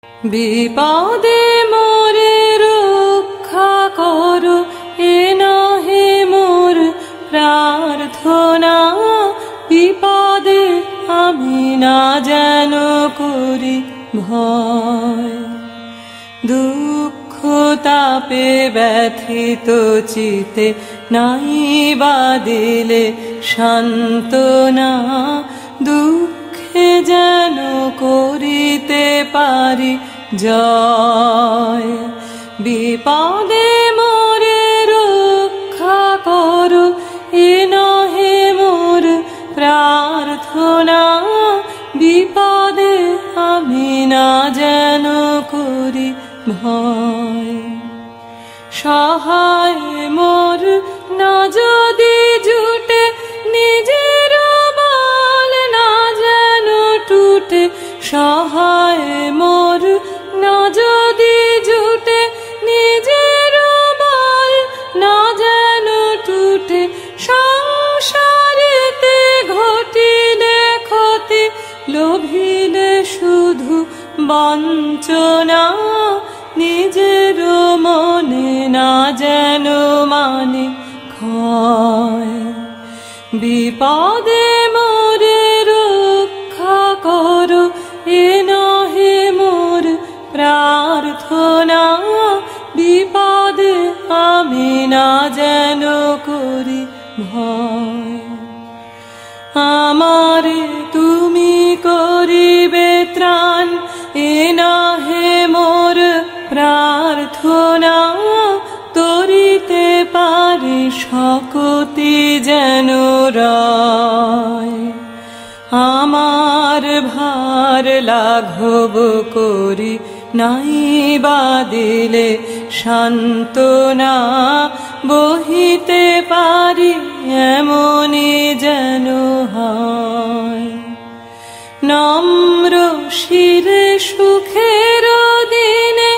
বিপদে মোরে রক্ষা করো, এ নহে মোর প্রার্থনা। বিপদে আমি না যেন করি ভয়, দুঃখ তাপে ব্যথিত চিতে নাই বা দিলে সান্ত্বনা। দুঃখে যেন করিতে পারি জয়। বিপদে মোরে রক্ষা করো, এ নহে মোর প্রার্থনা। বিপদে আমি না যেন করি ভয়, সহায় মোর না যদি জুটে, নিজের বল না যেন টুটে। সহায় মোর না যদি জুটে, নিজের বল না যেন টুটে। সংসারেতে ঘটিলে ক্ষতি, লোভিলে শুধু বঞ্চনা। নিজের মনে না যেন মানে ক্ষয়। বিপদে মোরে রক্ষা করো, এ নহে মোর প্রার্থনা। বিপদে আমি না যেন করি ভয়। আমারে তুমি করিবে ত্রাণ, এ নহে মোর প্রার্থনা। তরিতে পারি শক্তি যেন রয়, আমার ভার লাঘব করি নাই বা দিলে সান্ত্বনা। বহিতে পারি এমনি যেন হয়, নম্র শিরে সুখের দিনে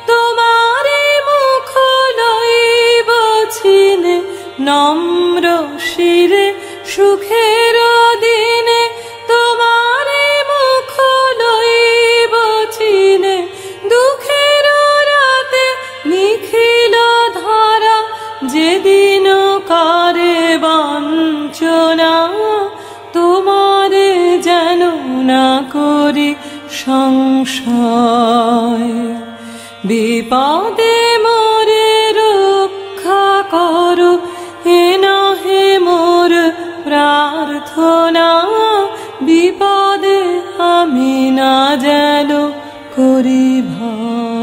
তোমারে মুখ লইব চিনে। নম্র শিরে সুখের দিনে তোমারে মুখ লইব চিনে। দুঃখের রাতে নিখিল ধারা, যেদিন করে বঞ্চনা। তোমারে যেন না করি সংশয়। বিপদে মোরে রক্ষা করো, এ নহে মোর প্রার্থনা। বিপদে আমি না যেন করি ভয়।